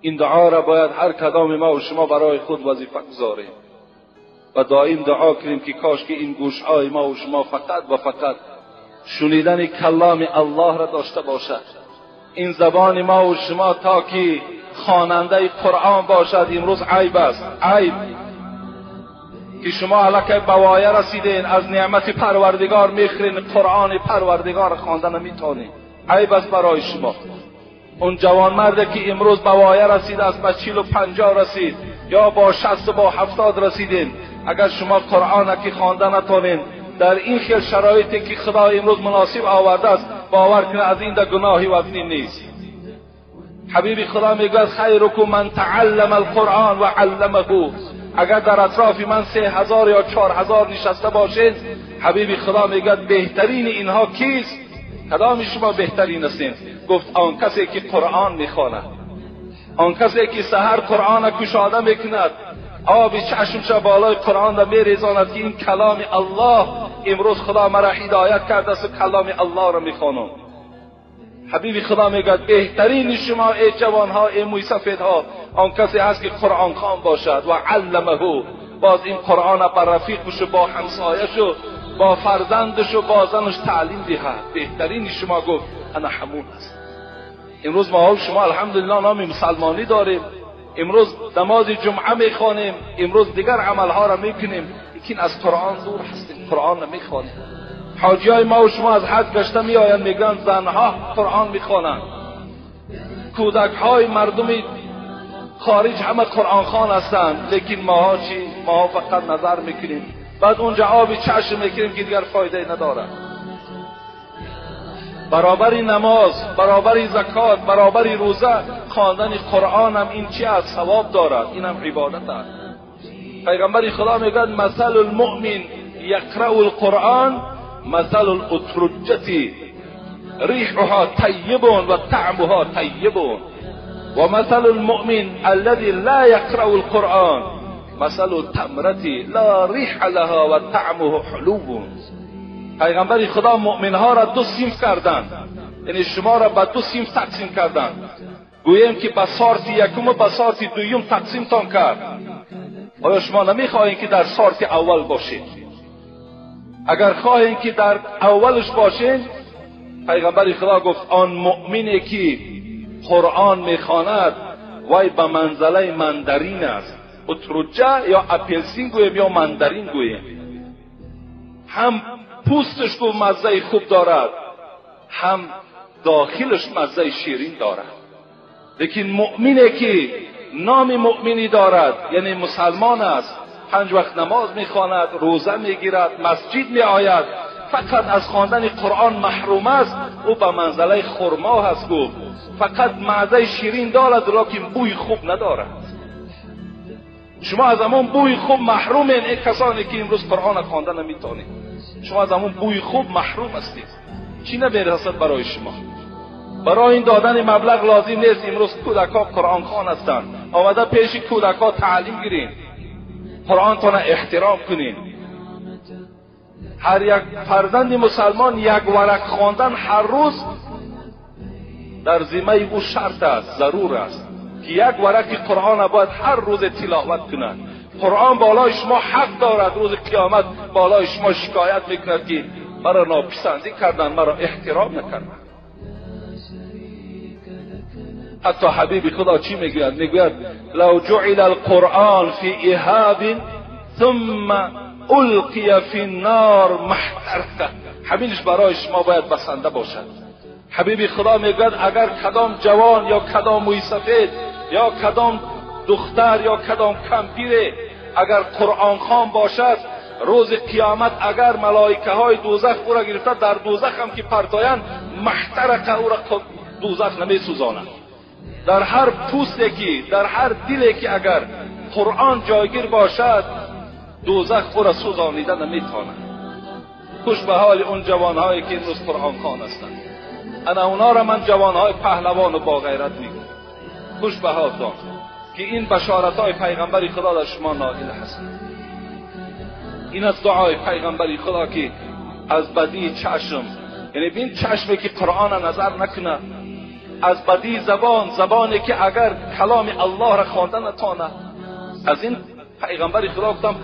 این دعا را باید هر کدام ما و شما برای خود وظیفه گذاریم و دائم دعا کنیم که کاش که این گوشهای ما و شما فقط و فقط شنیدن کلام الله را داشته باشد. این زبان ما و شما تا که خواننده قرآن باشد. امروز عیب است، عیب که شما الکی بوایه رسیدین، از نعمت پروردگار میخرین، قرآن پروردگار خوانده نمیتونین. عیب است برای شما. اون جوان مرده که امروز بوایه رسید است، با 40 و 50 رسید یا با 60 و با 70 رسیدین، اگر شما قرآن که خوانده نتونین در این خیل شرایطی که خدا امروز مناسب آورده است، باور کنید از این گناهی وزنی نیست. حبیب خدا میگوید خیرکم من تعلم القرآن و علمه. اگر در اطراف من 3000 یا 4000 نشسته باشین، حبیب خدا میگوید بهترین اینها کیست؟ کدام شما بهترین هستین؟ گفت آن کسی که قرآن میخواند، آن کسی که سحر قرآن کشاده میکند، آب چشمش بالای قرآن را میریزاند که این کلام الله، امروز خدا مرا هدایت کرده است و کلام الله را میخوانم. حبیب خدا میگوید بهترین شما ای جوانها، ای موی سفیدها، آن کسی هست که قرآن خوان باشد و علمه، باز این قرآن بر رفیقش و با همسایش و با فرزندش و با زنش تعلیم دهد. بهترین شما گفت انا همون است. امروز ما شما الحمدلله نام مسلمانی داریم، امروز نماز جمعه میخوانیم، امروز دیگر عملها را میکنیم، لیکن از قرآن دور هستیم، قرآن نمیخوانیم. حاجیای ما و شما از حج گشته میآیند، میگن زنها قرآن میخوانند، کودکهای مردم خارج همه قرآن خوان هستند، لیکن ماها چی؟ ماها فقط نظر میکنیم، بعد اونجا آبی چشم میکنیم که دیگر فایده ندارد. برابری نماز، برابری زکات، برابری روزه، خواندن قرآن هم این چی از ثواب دارد، این هم عبادت است. پیغمبر خدا میگوید مثل المؤمن یقرأ القرآن مثل الاترجة ریحها طیب و طعمها طیب و مثل المؤمن الذي لا يقرأ القرآن مثل التمرة لا ریح لها و طعمه حلو. پیغمبر خدا مؤمنها را دو صنف کردند، یعنی شما را به دو صنف تقسیم کردند. گوییم که به سارت یکم و به سارت دویم تقسیم تان کرد. آیا شما نمیخواهید که در سارت اول باشید؟ اگر خواهید که در اولش باشید، پیغمبر خدا گفت آن مؤمنی که قرآن میخواند وای به منزله مندرین است. اترجه یا اپلسین گویم یا مندرین گویم، هم پوستش کو مزه خوب دارد، هم داخلش مزه شیرین دارد. لیکن مؤمنی که نام مؤمنی دارد، یعنی مسلمان است، 5 وقت نماز میخواند، روزه میگیرد، مسجد میآید، فقط از خواندن قرآن محروم است، او به منزله خرما هست. گفت فقط مزه شیرین دارد لیکن بوی خوب ندارد. شما از همون بوی خوب محرومین، این کسانی که امروز قرآن خوانده نمیتونید، شما از همون بوی خوب محروم هستید. چی نمیرسد برای شما؟ برای این دادن مبلغ لازم نیست. امروز کودکان قرآن خوان هستند، آمده پیش کودکان تعلیم گیرین، قرآن تان احترام کنین. هر یک فرزند مسلمان یک ورق خواندن هر روز در ذمه او شرط است، ضرور است که یک ورق قرآن باید هر روز تلاوت کنند. قرآن بالای شما حق دارد، روز قیامت بالای شما شکایت میکند که مرا ناپسندی کردند، مرا احترام نکردند. حتی حبیب خدا چی میگوید؟ میگوید لو جعل القرآن فی اهاب ثم القی فی النار محترقه. همینش برای شما باید بسنده باشد. حبیب خدا میگوید اگر کدام جوان یا کدام موی سفید یا کدام دختر یا کدام کمپیر اگر قرآن خوان باشد، روز قیامت اگر ملائکه های دوزخ او را گرفته در دوزخ هم که پرتایند، محترقه او را دوزخ نمی سوزاند. در هر پوستی که، در هر دلی که اگر قرآن جایگیر باشد، دوزخ او را سوزانیده نمیتواند. خوش به حال اون جوانهایی که امروز قرآن خوان هستند. انا اونا را من جوانهای پهلوان و با غیرت میگم. خوش به حالتان که این بشارت‌های پیغمبر خدا در شما نازل هست. این از دعای پیغمبر خدا که از بدی چشم، یعنی بین چشمی که قرآن نظر نکنه، از بدی زبان، زبانی که اگر کلام الله را خوانده نتانه، از این پیغمبر خدا گفتم